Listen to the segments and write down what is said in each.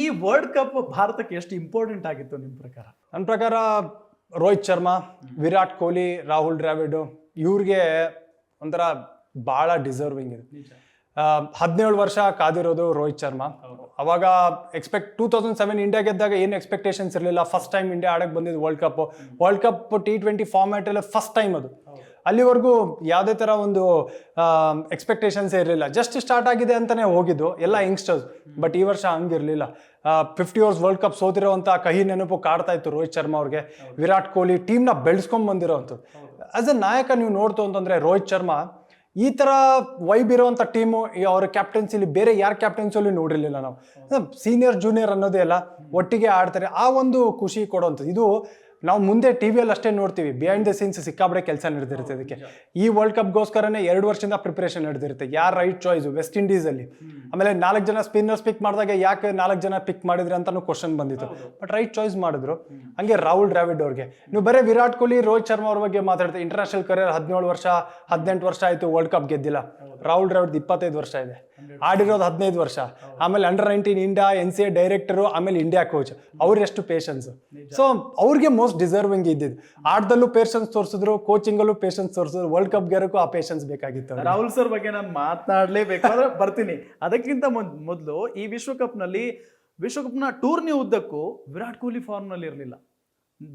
ಈ world cup ಭಾರತಕ್ಕೆ ಎಷ್ಟು ಇಂಪಾರ್ಟೆಂಟ್ ಆಗಿತ್ತು ನಿಮ್ಮ ಪ್ರಕಾರ? ನನ್ನ ಪ್ರಕಾರ ರೋಹಿತ್ ಶರ್ಮಾ, ವಿರಾಟ್ ಕೊಹ್ಲಿ, ರಾಹುಲ್ ದ್ರಾವಿಡ್ ಇವ್ರಿಗೆ ಒಂಥರ ಭಾಳ ಡಿಸರ್ವಿಂಗ್ ಇದೆ. 17 ವರ್ಷ ಕಾದಿರೋದು ರೋಹಿತ್ ಶರ್ಮಾ. ಅವಾಗ 2007 ಇಂಡಿಯಾ ಗೆದ್ದಾಗ ಏನು ಎಕ್ಸ್ಪೆಕ್ಟೇಷನ್ಸ್ ಇರಲಿಲ್ಲ. ಫಸ್ಟ್ ಟೈಮ್ ಇಂಡಿಯಾ ಆಡಕ್ಕೆ ಬಂದಿದ್ದು ವರ್ಲ್ಡ್ ಕಪ್ T20 ಫಾರ್ಮ್ಯಾಟ್ ಎಲ್ಲ ಫಸ್ಟ್ ಟೈಮ್ ಅದು. ಅಲ್ಲಿವರೆಗೂ ಯಾವುದೇ ಥರ ಒಂದು ಎಕ್ಸ್ಪೆಕ್ಟೇಷನ್ಸ್ ಇರಲಿಲ್ಲ. ಜಸ್ಟ್ ಸ್ಟಾರ್ಟ್ ಆಗಿದೆ ಅಂತಲೇ ಹೋಗಿದ್ದು ಎಲ್ಲ ಯಂಗ್ಸ್ಟರ್ಸ್. ಬಟ್ ಈ ವರ್ಷ ಹಂಗಿರಲಿಲ್ಲ. 50 ಓವರ್ಸ್ ವರ್ಲ್ಡ್ ಕಪ್ ಸೋತಿರೋವಂಥ ಕಹಿ ನೆನಪು ಕಾಡ್ತಾ ಇತ್ತು ರೋಹಿತ್ ಶರ್ಮಾ ಅವ್ರಿಗೆ. ವಿರಾಟ್ ಕೊಹ್ಲಿ ಟೀಮ್ನ ಬೆಳೆಸ್ಕೊಂಡ್ ಬಂದಿರೋವಂಥದ್ದು. ಆಸ್ ಎ ನಾಯಕ ನೀವು ನೋಡ್ತು ಅಂತಂದರೆ ರೋಹಿತ್ ಶರ್ಮಾ ಈ ಥರ ವೈಬ್ ಇರೋವಂಥ ಟೀಮು ಅವ್ರ ಕ್ಯಾಪ್ಟನ್ಸಿಲಿ ಬೇರೆ ಯಾರ ಕ್ಯಾಪ್ಟನ್ಸಿಯಲ್ಲಿ ನೋಡಿರಲಿಲ್ಲ ನಾವು. ಸೀನಿಯರ್ ಜೂನಿಯರ್ ಅನ್ನೋದೇ ಅಲ್ಲ, ಒಟ್ಟಿಗೆ ಆಡ್ತಾರೆ. ಆ ಒಂದು ಖುಷಿ ಕೊಡೋವಂಥದ್ದು. ಇದು ನಾವು ಮುಂದೆ ಟಿವಿಯಲ್ಲಿ ಅಷ್ಟೇ ನೋಡ್ತೀವಿ, ಬಿಹೈಂಡ್ ದ ಸೀನ್ಸ್ ಸಿಕ್ಕಾಬಡೆ ಕೆಲಸ ನಡೆದಿರುತ್ತೆ. ಅದಕ್ಕೆ ಈ ವರ್ಲ್ಡ್ ಕಪ್ಗೋಸ್ಕರನೇ 2 ವರ್ಷದಿಂದ ಪ್ರಿಪ್ರೇಷನ್ ನಡೆದಿರುತ್ತೆ. ಯಾರು ರೈಟ್ ಚಾಯ್ಸು ವೆಸ್ಟ್ ಇಂಡೀಸಲ್ಲಿ. ಆಮೇಲೆ 4 ಜನ ಸ್ಪಿನ್ನರ್ಸ್ ಪಿಕ್ ಮಾಡಿದಾಗ ಯಾಕೆ 4 ಜನ ಪಿಕ್ ಮಾಡಿದ್ರೆ ಅಂತಾನು ಕ್ವಶನ್ ಬಂದಿತ್ತು. ಬಟ್ ರೈಟ್ ಚಾಯ್ಸ್ ಮಾಡಿದ್ರು. ಹಂಗೆ ರಾಹುಲ್ ದ್ರಾವಿಡ್ ಅವ್ರಿಗೆ ನೀವು ಬರೀ ವಿರಾಟ್ ಕೊಹ್ಲಿ, ರೋಹಿತ್ ಶರ್ಮಾ ಅವ್ರ ಬಗ್ಗೆ ಮಾತಾಡ್ತೀವಿ. ಇಂಟರ್ನ್ಯಾಷನಲ್ ಕರಿಯರ್ 17 ವರ್ಷ 18 ವರ್ಷ ಆಯಿತು, ವರ್ಲ್ಡ್ ಕಪ್ ಗೆದ್ದಿಲ್ಲ. ರಾಹುಲ್ ದ್ರಾವಿಡ್ 25 ವರ್ಷ ಇದೆ, ಆಡಿರೋದು 15 ವರ್ಷ. ಆಮೇಲೆ ಅಂಡರ್-19 ಇಂಡಿಯಾ NCA ಡೈರೆಕ್ಟರು, ಆಮೇಲೆ ಇಂಡಿಯಾ ಕೋಚ್. ಅವ್ರೆಷ್ಟು ಪೇಷನ್ಸ್. ಸೊ ಅವ್ರಿಗೆ ಮೋಸ್ಟ್ ಡಿಸರ್ವಿಂಗ್ ಇದ್ದಿದ್ದು. ಆಟದಲ್ಲೂ ಪೇಷನ್ಸ್ ತೋರಿಸಿದ್ರು, ಕೋಚಿಂಗಲ್ಲೂ ಪೇಷನ್ಸ್ ತೋರಿಸಿದ್ರು. ವರ್ಲ್ಡ್ ಕಪ್ ಗೆರಕ್ಕೂ ಆ ಪೇಷನ್ಸ್ ಬೇಕಾಗಿತ್ತು. ರಾಹುಲ್ ಸರ್ ಬಗ್ಗೆ ನಾನು ಮಾತನಾಡಲೇಬೇಕಾದ್ರೆ ಬರ್ತೀನಿ. ಅದಕ್ಕಿಂತ ಮೊದಲು ಈ ವಿಶ್ವಕಪ್ನ ಟೂರ್ನಿ ಉದ್ದಕ್ಕೂ ವಿರಾಟ್ ಕೊಹ್ಲಿ ಫಾರ್ಮ್ನಲ್ಲಿ ಇರಲಿಲ್ಲ.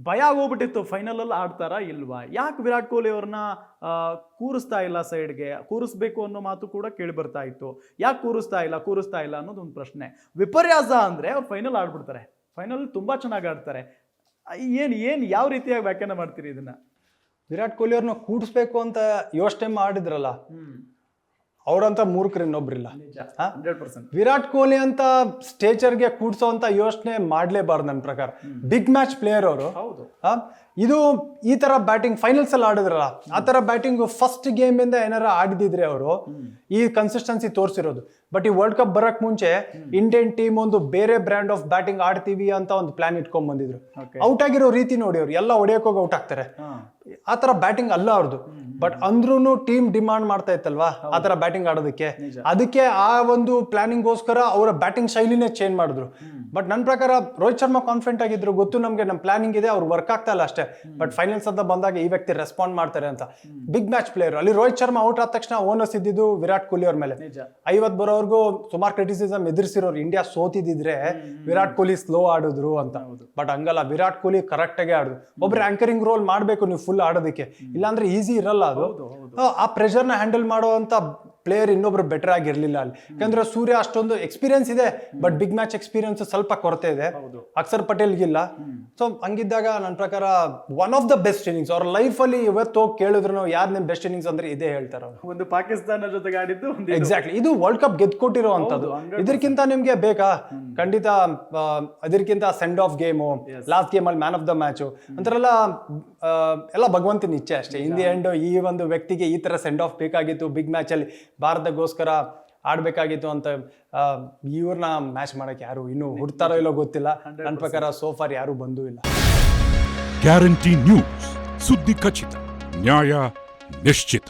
ಭಯ ಆಗೋಗ್ಬಿಟ್ಟಿತ್ತು, ಫೈನಲಲ್ಲಿ ಆಡ್ತಾರಾ ಇಲ್ವಾ, ಯಾಕೆ ವಿರಾಟ್ ಕೊಹ್ಲಿ ಅವ್ರನ್ನ ಕೂರಿಸ್ತಾ ಇಲ್ಲ ಸೈಡ್ಗೆ, ಕೂರಿಸ್ಬೇಕು ಅನ್ನೋ ಮಾತು ಕೂಡ ಕೇಳಿ ಬರ್ತಾ ಇತ್ತು. ಯಾಕೆ ಕೂರಿಸ್ತಾ ಇಲ್ಲ ಅನ್ನೋದೊಂದು ಪ್ರಶ್ನೆ. ವಿಪರ್ಯಾಸ ಅಂದರೆ ಅವ್ರು ಫೈನಲ್ ಆಡ್ಬಿಡ್ತಾರೆ. ಫೈನಲ್ ತುಂಬ ಚೆನ್ನಾಗಿ ಆಡ್ತಾರೆ. ಏನು ಯಾವ ರೀತಿಯಾಗಿ ವ್ಯಾಖ್ಯಾನ ಮಾಡ್ತೀರಿ ಇದನ್ನ? ವಿರಾಟ್ ಕೊಹ್ಲಿ ಅವ್ರನ್ನ ಕೂಡಿಸ್ಬೇಕು ಅಂತ ಯೋಚನೆ ಮಾಡಿದ್ರಲ್ಲ, ಅವ್ರಂತ ಮೂರ್ಖರು ಇನ್ನೊಬ್ರಿಲ್ಲ. 100%. ವಿರಾಟ್ ಕೊಹ್ಲಿ ಅಂತ ಸ್ಟೇಚರ್ಗೆ ಕೂಡ್ಸೋ ಅಂತ ಯೋಚನೆ ಮಾಡಲೇಬಾರ್ದು ನನ್ನ ಪ್ರಕಾರ. ಬಿಗ್ ಮ್ಯಾಚ್ ಪ್ಲೇಯರ್ ಅವರು. ಇದು ಈ ತರ ಬ್ಯಾಟಿಂಗ್ ಫೈನಲ್ಸ್ ಅಲ್ಲಿ ಆಡಿದ್ರಲ್ಲ, ಆ ತರ ಬ್ಯಾಟಿಂಗ್ ಫಸ್ಟ್ ಗೇಮ್ ಇಂದ ಏನಾರ ಆಡಿದಿದ್ರೆ ಅವರು ಈ ಕನ್ಸಿಸ್ಟೆನ್ಸಿ ತೋರಿಸಿರೋದು. ಬಟ್ ಈ ವರ್ಲ್ಡ್ ಕಪ್ ಬರಕ್ ಮುಂಚೆ ಇಂಡಿಯನ್ ಟೀಮ್ ಒಂದು ಬೇರೆ ಬ್ರ್ಯಾಂಡ್ ಆಫ್ ಬ್ಯಾಟಿಂಗ್ ಆಡ್ತೀವಿ ಅಂತ ಒಂದು ಪ್ಲಾನ್ ಇಟ್ಕೊಂಡ್ ಬಂದಿದ್ರು. ಔಟ್ ಆಗಿರೋ ರೀತಿ ನೋಡಿ, ಅವ್ರು ಎಲ್ಲ ಹೊಡೆಯಕ್ ಹೋಗಿ ಔಟ್ ಆಗ್ತಾರೆ. ಆ ತರ ಬ್ಯಾಟಿಂಗ್ ಅಲ್ಲ ಅವ್ರದ್ದು. ಬಟ್ ಅಂದ್ರೂ ಟೀಮ್ ಡಿಮಾಂಡ್ ಮಾಡ್ತಾ ಇತ್ತಲ್ವಾ ಆ ತರ ಬ್ಯಾಟಿಂಗ್ ಆಡೋದಕ್ಕೆ. ಅದಕ್ಕೆ ಆ ಒಂದು ಪ್ಲಾನಿಂಗ್ ಗೋಸ್ಕರ ಅವರ ಬ್ಯಾಟಿಂಗ್ ಶೈಲಿನೇ ಚೇಂಜ್ ಮಾಡಿದ್ರು. ಬಟ್ ನನ್ನ ಪ್ರಕಾರ ರೋಹಿತ್ ಶರ್ಮಾ ಕಾನ್ಫಿಡೆಂಟ್ ಆಗಿದ್ರು, ಗೊತ್ತು ನಮ್ಗೆ ನಮ್ಮ ಪ್ಲಾನಿಂಗ್ ಇದೆ, ಅವ್ರು ವರ್ಕ್ ಆಗ್ತಾ ಇಲ್ಲ ಅಷ್ಟೇ. ಬಟ್ ಫೈನಲ್ಸ್ ಅಂತ ಬಂದಾಗ ಈ ವ್ಯಕ್ತಿ ರೆಸ್ಪಾಂಡ್ ಮಾಡ್ತಾರೆ ಅಂತ. Big match player. ಅಲ್ಲಿ ರೋಹಿತ್ ಶರ್ಮಾ ಔಟ್ ಆದ ತಕ್ಷಣ ಓನರ್ಸ್ ಇದ್ದಿದ್ದು ವಿರಾಟ್ ಕೊಹ್ಲಿ ಅವ್ರ ಮೇಲೆ. 50 ಬರೋವರೆಗೂ ಸುಮಾರು ಕ್ರಿಟಿಸಿಸಮ್ ಎದುರಿಸಿರೋರು. ಇಂಡಿಯಾ ಸೋತಿದ್ರೆ ವಿರಾಟ್ ಕೊಹ್ಲಿ ಸ್ಲೋ ಆಡಿದ್ರು ಅಂತ. ಬಟ್ ಹಂಗಲ್ಲ, ವಿರಾಟ್ ಕೊಹ್ಲಿ ಕರೆಕ್ಟ್ ಆಗಿ ಆಡುದು. ಒಬ್ರು ಆಂಕರಿಂಗ್ ರೋಲ್ ಮಾಡ್ಬೇಕು ನೀವು ಫುಲ್ ಆಡೋದಕ್ಕೆ, ಇಲ್ಲಾಂದ್ರೆ ಈಸಿ ಇರಲ್ಲ ಅದು. ಆ ಪ್ರೆಷರ್ ನ ಹ್ಯಾಂಡಲ್ ಮಾಡುವಂತ ಪ್ಲೇಯರ್ ಇನ್ನೊಬ್ರು ಬೆಟರ್ ಆಗಿರ್ಲಿಲ್ಲ ಅಲ್ಲಿ. ಯಾಕಂದ್ರೆ ಸೂರ್ಯ ಅಷ್ಟೊಂದು ಎಕ್ಸ್ಪೀರಿಯನ್ಸ್ ಇದೆ, ಬಟ್ ಬಿಗ್ ಮ್ಯಾಚ್ ಎಕ್ಸ್ಪೀರಿಯನ್ಸ್ ಸ್ವಲ್ಪ ಕೊರತೆ ಇದೆ. ಅಕ್ಷರ್ ಪಟೇಲ್ಗಿಲ್ಲ. ಸೊ ಹಂಗಿದ್ದಾಗ ನನ್ನ ಪ್ರಕಾರ one of the best innings ಅವ್ರ ಲೈಫ್ ಅಲ್ಲಿ ಇವತ್ತು ಹೋಗಿ ಕೇಳಿದ್ರು ಯಾರು ನಿಮ್ ಬೆಸ್ಟ್ ಇನ್ನಿಂಗ್ಸ್ ಅಂದ್ರೆ ಇದೇ ಹೇಳ್ತಾರೆ. ಒಂದು ಪಾಕಿಸ್ತಾನ ಜೊತೆಗೆ ಆಡಿದ್ದು ಎಕ್ಸಾಕ್ಟ್ಲಿ. ಇದು ವರ್ಲ್ಡ್ ಕಪ್ ಗೆದ್ಕೊಟ್ಟಿರೋ ಅಂತದ್ದು. ಇದಕ್ಕಿಂತ ನಿಮ್ಗೆ ಬೇಕಾ? ಖಂಡಿತ ಅದಕ್ಕಿಂತ send off game, last game ಅಲ್ಲಿ ಮ್ಯಾನ್ ಆಫ್ ದ ಮ್ಯಾಚು ಅಂತಾರೆಲ್ಲ ಎಲ್ಲ ಭಗವಂತನ ಇಚ್ಛೆ ಅಷ್ಟೇ. ಇನ್ ದಿ ಎಂಡ್ ಈ ಒಂದು ವ್ಯಕ್ತಿಗೆ ಈ ತರ ಸೆಂಡ್ ಆಫ್ ಬೇಕಾಗಿತ್ತು, ಬಿಗ್ ಮ್ಯಾಚ್ ಅಲ್ಲಿ ಭಾರತಗೋಸ್ಕರ ಆಡ್ಬೇಕಾಗಿತ್ತು ಅಂತ. ಇವ್ರನ್ನ ಮ್ಯಾಚ್ ಮಾಡಕ್ಕೆ ಯಾರು ಇನ್ನು ಹುಡ್ತಾರೋ ಇಲ್ಲೋ ಗೊತ್ತಿಲ್ಲ. ನನ್ನ ಪ್ರಕಾರ ಸೋಫಾರ್ ಯಾರು ಬಂದೂ ಇಲ್ಲ. ಗ್ಯಾರಂಟಿ ನ್ಯೂಸ್, ಸುದ್ದಿ ಖಚಿತ, ನ್ಯಾಯ ನಿಶ್ಚಿತ.